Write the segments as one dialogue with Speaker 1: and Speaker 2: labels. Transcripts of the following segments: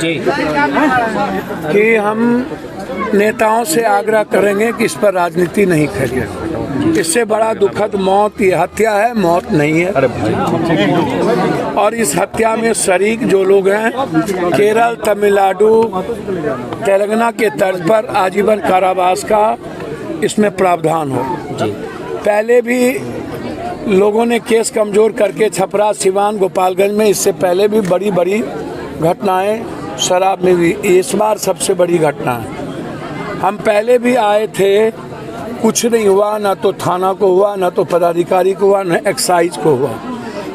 Speaker 1: जी
Speaker 2: कि हम नेताओं से आग्रह करेंगे कि इस पर राजनीति नहीं करें। इससे बड़ा दुखद मौत ये हत्या है, मौत नहीं है। और इस हत्या में शरीक जो लोग हैं, केरल, तमिलनाडु, तेलंगाना के तर्ज पर आजीवन कारावास का इसमें प्रावधान हो। पहले भी लोगों ने केस कमजोर करके छपरा, सिवान, गोपालगंज में इससे पहले भी बड़ी बड़ी घटनाएं शराब में भी, इस बार सबसे बड़ी घटना है। हम पहले भी आए थे, कुछ नहीं हुआ, ना तो थाना को हुआ, ना तो पदाधिकारी को हुआ, ना एक्साइज को हुआ,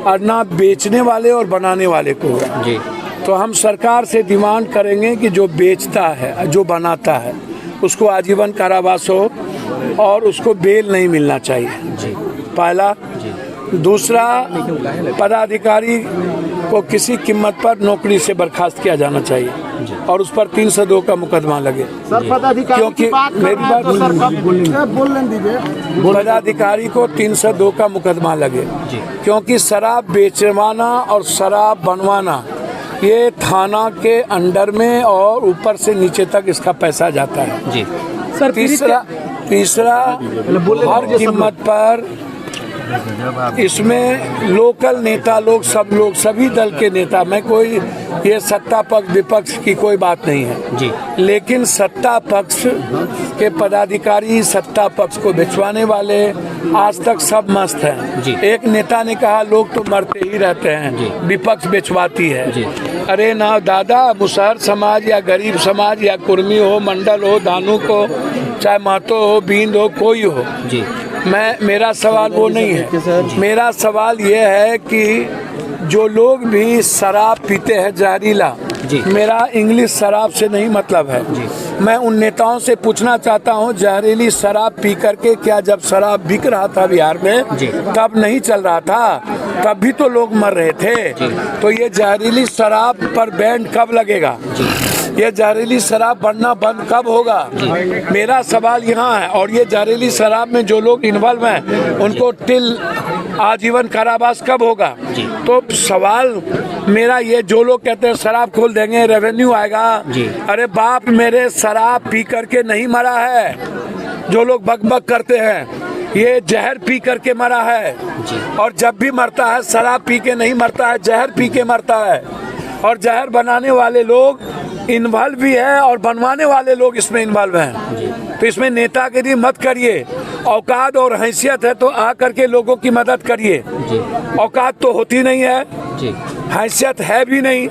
Speaker 2: और ना बेचने वाले और बनाने वाले को हुआ।
Speaker 1: जी
Speaker 2: तो हम सरकार से डिमांड करेंगे कि जो बेचता है, जो बनाता है, उसको आजीवन कारावास हो और उसको बेल नहीं मिलना चाहिए।
Speaker 1: जी
Speaker 2: पहला। दूसरा, पदाधिकारी को किसी कीमत पर नौकरी से बर्खास्त किया जाना चाहिए और उस पर 302 का मुकदमा लगे। क्योंकि मेरी बात पदाधिकारी को 302 का मुकदमा लगे, क्योंकि शराब बेचवाना और शराब बनवाना ये थाना के अंडर में और ऊपर से नीचे तक इसका पैसा जाता है।
Speaker 1: जी
Speaker 2: तीसरा हर कीमत पर इसमें लोकल नेता लोग, सब लोग, सभी दल के नेता, मैं कोई ये सत्ता पक्ष विपक्ष की कोई बात नहीं है
Speaker 1: जी,
Speaker 2: लेकिन सत्ता पक्ष के पदाधिकारी, सत्ता पक्ष को बेचवाने वाले आज तक सब मस्त हैं।
Speaker 1: जी।
Speaker 2: एक नेता ने कहा लोग तो मरते ही रहते हैं, विपक्ष बेचवाती है।
Speaker 1: जी।
Speaker 2: अरे ना दादा, मुसहर समाज या गरीब समाज या कुर्मी हो, मंडल हो, दानू को, चाहे महतो हो, बींद हो, कोई हो,
Speaker 1: जी
Speaker 2: मेरा सवाल वो नहीं है। मेरा सवाल ये है कि जो लोग भी शराब पीते हैं जहरीला, मेरा इंग्लिश शराब से नहीं मतलब है। मैं उन नेताओं से पूछना चाहता हूं, जहरीली शराब पी करके क्या जब शराब बिक रहा था बिहार में तब नहीं चल रहा था? तब भी तो लोग मर रहे थे। तो ये जहरीली शराब पर बैन कब लगेगा? ये जहरीली शराब बनना बंद कब होगा? मेरा सवाल यहाँ है। और ये जहरीली शराब में जो लोग इन्वॉल्व हैं उनको टिल आजीवन कारावास कब होगा? तो सवाल मेरा ये, जो लोग कहते हैं शराब खोल देंगे रेवेन्यू आएगा, अरे बाप मेरे, शराब पी करके नहीं मरा है। जो लोग बकबक करते हैं ये जहर पी करके मरा है, और जब भी मरता है शराब पी के नहीं मरता है, जहर पी के मरता है। और जहर बनाने वाले लोग इन्वॉल्व भी है और बनवाने वाले लोग इसमें इन्वॉल्व हैं। तो इसमें नेतागिरी मत करिए। औकात और हैसियत है तो आ करके लोगों की मदद करिए। औकात तो होती नहीं है, हैसियत है भी नहीं,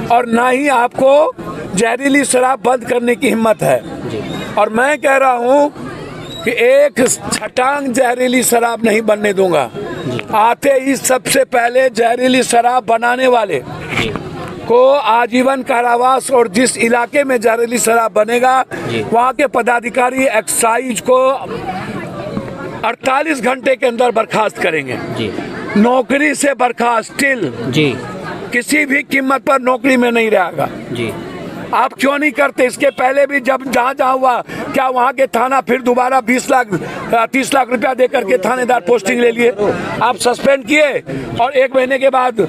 Speaker 2: और ना ही आपको जहरीली शराब बंद करने की हिम्मत है। और मैं कह रहा हूँ कि एक छटांग जहरीली शराब नहीं बनने दूंगा। आते ही सबसे पहले जहरीली शराब बनाने वाले को आजीवन कारावास, और जिस इलाके में जहरीली शराब बनेगा वहाँ के पदाधिकारी एक्साइज को 48 घंटे के अंदर बर्खास्त करेंगे। नौकरी से बर्खास्त, टिल किसी भी कीमत पर नौकरी में नहीं रहेगा। आप क्यों नहीं करते? इसके पहले भी जब जहाँ हुआ, क्या वहाँ के थाना फिर दोबारा 20 लाख 30 लाख रुपया दे करके थानेदार पोस्टिंग ले लिए? आप सस्पेंड किए और 1 महीने के बाद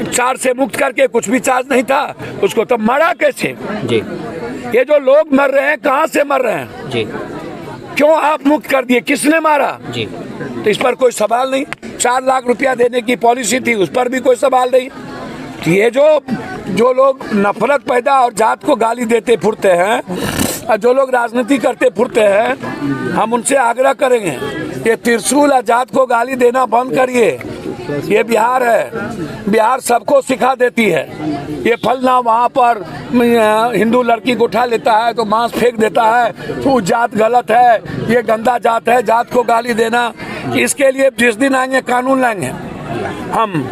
Speaker 2: चार्ज से मुक्त करके, कुछ भी चार्ज नहीं था उसको, तब मरा कैसे? ये जो लोग मर रहे हैं कहाँ से मर रहे हैं? क्यों आप मुक्त कर दिए? किसने मारा? तो इस पर कोई सवाल नहीं। 4 लाख रुपया देने की पॉलिसी थी, उस पर भी कोई सवाल नहीं। ये जो लोग नफरत पैदा और जात को गाली देते फिरते हैं, और जो लोग राजनीति करते फिरते हैं, हम उनसे आग्रह करेंगे ये त्रिशूल और जात को गाली देना बंद करिए। ये बिहार है, बिहार सबको सिखा देती है। ये फलना वहाँ पर हिंदू लड़की को उठा लेता है तो मांस फेंक देता है, तो जात गलत है, ये गंदा जात है, जात को गाली देना। इसके लिए जिस दिन आएंगे कानून लाएंगे। हम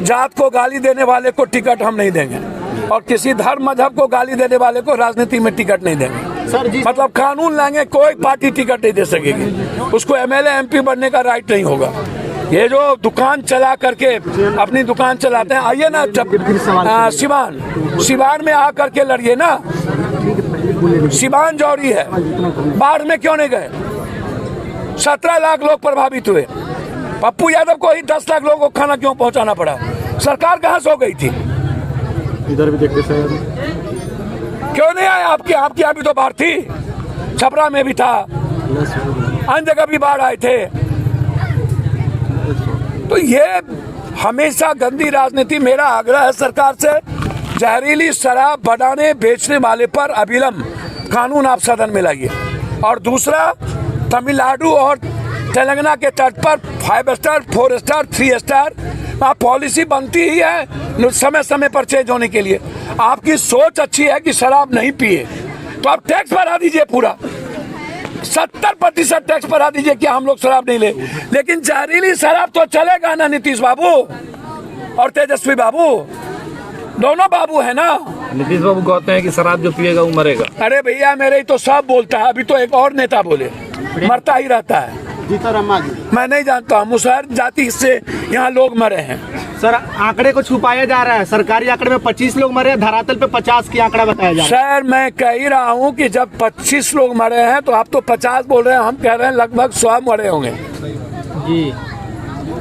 Speaker 2: जात को गाली देने वाले को टिकट हम नहीं देंगे, और किसी धर्म मजहब को गाली देने वाले को राजनीति में टिकट नहीं देंगे। मतलब कानून लाएंगे, कोई पार्टी टिकट नहीं दे सकेगी, उसको MLA MP बनने का राइट नहीं होगा। ये जो दुकान चला करके अपनी दुकान चलाते हैं, आइए ना सिवान में आ करके लड़िए ना। सिवान जौरी है, बाढ़ में क्यों नहीं गए? 17 लाख लोग प्रभावित हुए। पप्पू यादव को ही 10 लाख लोगों को खाना क्यों पहुंचाना पड़ा? सरकार कहां सो गई थी?
Speaker 1: इधर भी देखते सर,
Speaker 2: क्यों नहीं आए? आपके यहाँ भी तो बाढ़ थी, छपरा में भी था, अन्य जगह भी बाढ़ आए थे। तो ये हमेशा गंदी राजनीति। मेरा आग्रह है सरकार से, जहरीली शराब बनाने बेचने वाले पर अविलंब कानून आप सदन में लाइए। और दूसरा, तमिलनाडु और तेलंगाना के तट पर 5 स्टार, 4 स्टार, 3 स्टार पॉलिसी बनती ही है समय समय पर चेंज होने के लिए। आपकी सोच अच्छी है कि शराब नहीं पिए, तो आप टैक्स बढ़ा दीजिए, पूरा 70% टैक्स बढ़ा दीजिए कि हम लोग शराब नहीं ले। लेकिन जहरीली शराब तो चलेगा ना नीतीश बाबू और तेजस्वी बाबू, दोनों बाबू है ना।
Speaker 3: नीतीश बाबू कहते हैं कि शराब जो पिएगा वो मरेगा।
Speaker 2: अरे भैया, मेरे ही तो सब बोलता है, अभी तो एक और नेता बोले मरता ही रहता है। मैं नहीं जानता हूँ, मुसहर जाति से यहाँ लोग मरे हैं।
Speaker 1: सर आंकड़े को छुपाया जा रहा है, सरकारी आंकड़े में 25 लोग मरे, धरातल पे 50 की आंकड़ा बताया जा रहा है।
Speaker 2: सर मैं कह ही रहा हूँ कि जब 25 लोग मरे हैं तो आप तो 50 बोल रहे हैं, हम कह रहे हैं लगभग 100 मरे होंगे
Speaker 1: जी,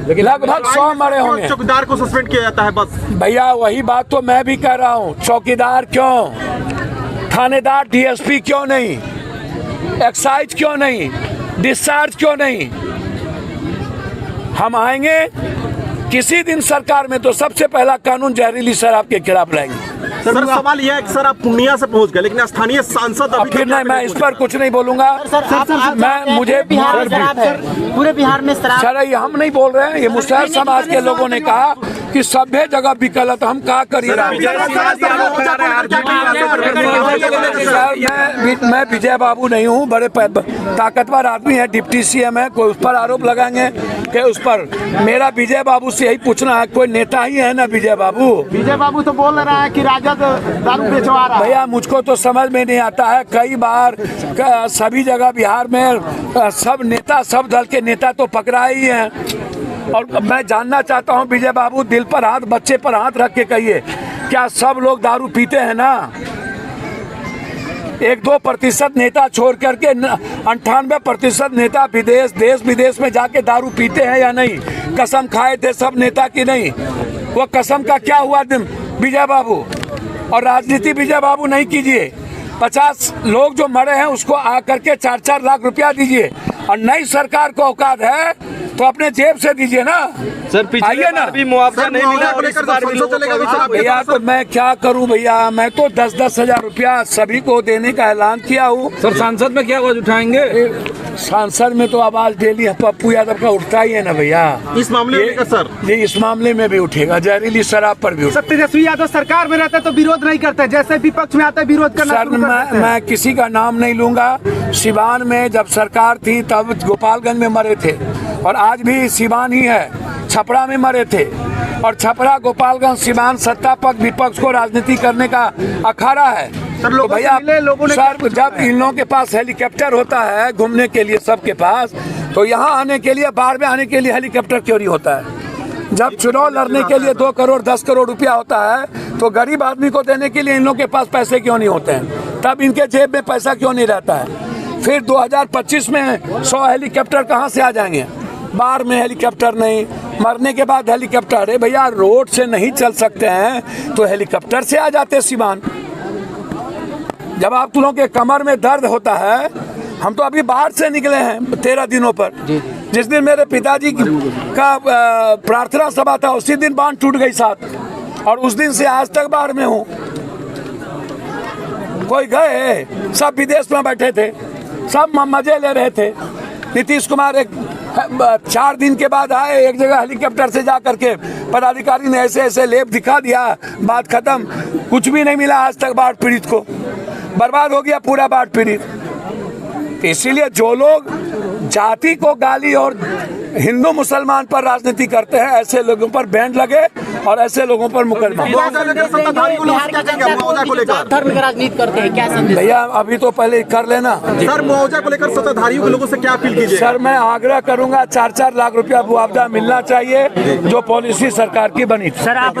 Speaker 2: लेकिन लगभग 100 मरे होंगे।
Speaker 1: चौकीदार को सस्पेंड किया जाता है बस।
Speaker 2: भैया वही बात तो मैं भी कह रहा हूँ, चौकीदार क्यों, थानेदार डीएसपी क्यों नहीं, एक्साइज क्यों नहीं, डिस्चार्ज क्यों नहीं? हम आएंगे किसी दिन सरकार में तो सबसे पहला कानून जहरीली शराब के खिलाफ लाएंगे।
Speaker 1: सर सवाल यह है कि सर आप पूर्णिया से पहुंच गए, लेकिन स्थानीय सांसद अभी
Speaker 2: फिर नहीं, मैं इस पर कुछ नहीं बोलूंगा। मुझे
Speaker 4: पूरे बिहार में
Speaker 2: सर ये हम नहीं बोल रहे हैं, ये मुसहर समाज के लोगों ने कहा कि सभ्य जगह बिकल, तो हम क्या करिए। मैं विजय बाबू नहीं हूँ, बड़े ताकतवर आदमी है, डिप्टी सीएम है, कोई उस पर आरोप लगाएंगे कि उस पर। मेरा विजय बाबू से यही पूछना है, कोई नेता ही है ना विजय बाबू?
Speaker 1: विजय बाबू तो बोल रहा है कि राजद दारू बेचवा रहा है।
Speaker 2: भैया मुझको तो समझ में नहीं आता है, कई बार सभी जगह बिहार में सब नेता, सब दल के नेता तो पकड़ा ही हैं। और मैं जानना चाहता हूं विजय बाबू, दिल पर हाथ, बच्चे पर हाथ रख के कहिए, क्या सब लोग दारू पीते हैं ना? 1-2% नेता छोड़ करके 98% नेता देश विदेश में जाके दारू पीते हैं या नहीं? कसम खाए थे सब नेता की नहीं? वो कसम का क्या हुआ विजय बाबू? और राजनीति विजय बाबू नहीं कीजिए। 50 लोग जो मरे हैं उसको आकर के 4-4 लाख रुपया दीजिए, और नई सरकार को औकात है तो अपने जेब से दीजिए ना।
Speaker 3: सर पिछले बार भी मुआवजा नहीं मिला और इस बार भी
Speaker 2: भैया तो मैं क्या करूं भैया, मैं तो 10-10 हजार रुपया सभी को देने का ऐलान किया हूँ।
Speaker 3: सर सांसद में क्या आवाज उठाएंगे?
Speaker 2: सांसद में तो आवाज डेली पप्पू यादव का उठता ही है ना भैया।
Speaker 1: इस मामले में सर
Speaker 2: ये इस मामले में भी उठेगा, जहरीली शराब पर भी उठेगा।
Speaker 1: तेजस्वी यादव सरकार में रहते तो विरोध नहीं करते, जैसे विपक्ष में आता है विरोध करना शुरू कर देते हैं।
Speaker 2: मैं किसी का नाम नहीं लूंगा। सिवान में जब सरकार थी तब गोपालगंज में मरे थे, और आज भी सिवान ही है। छपरा में मरे थे, और छपरा, गोपालगंज, सिवान सत्ता पक्ष विपक्ष को राजनीति करने का अखाड़ा है। तो भैया सर, जब इन लोगों के पास हेलीकॉप्टर होता है घूमने के लिए सबके पास, तो यहाँ आने के लिए, बाढ़ में आने के लिए हेलीकॉप्टर क्यों नहीं होता है? जब चुनाव लड़ने के लिए 2 करोड़ 10 करोड़ रुपया होता है, तो गरीब आदमी को देने के लिए इन लोगों के पास पैसे क्यों नहीं होते हैं? तब इनके जेब में पैसा क्यों नहीं रहता है? फिर 2025 में 100 हेलीकॉप्टर कहाँ से आ जाएंगे? बाढ़ में हेलीकॉप्टर नहीं, मरने के बाद हेलीकॉप्टर। अरे भैया रोड से नहीं चल सकते हैं तो हेलीकॉप्टर से आ जाते सिवान। जब आप लोगों के कमर में दर्द होता है, हम तो अभी बाहर से निकले हैं 13 दिनों पर। जिस दिन मेरे पिताजी का प्रार्थना सभा था उसी दिन बांध टूट गई साथ, और उस दिन से आज तक बाढ़ में हूँ। कोई गए, सब विदेश में बैठे थे, सब मजे ले रहे थे। नीतीश कुमार 4 दिन के बाद आए, एक जगह हेलीकॉप्टर से जा करके पदाधिकारी ने ऐसे ऐसे लेप दिखा दिया, बात खत्म। कुछ भी नहीं मिला आज तक बाढ़ पीड़ित को, बर्बाद हो गया पूरा बाढ़ पीड़ित। इसीलिए जो लोग जाति को गाली और हिंदू मुसलमान पर राजनीति करते हैं, ऐसे लोगों पर बैन लगे और ऐसे लोगों पर मुकदमा।
Speaker 4: धर्म की राजनीति करते हैं, क्या संदेश?
Speaker 2: भैया अभी तो पहले कर लेना।
Speaker 1: सर मुआवजा को लेकर सत्ताधारियों के लोगों से क्या अपील कीजिए?
Speaker 2: सर मैं आग्रह करूंगा 4-4 लाख रुपया मुआवजा मिलना चाहिए, जो पॉलिसी सरकार की बनी थी।
Speaker 4: सर आप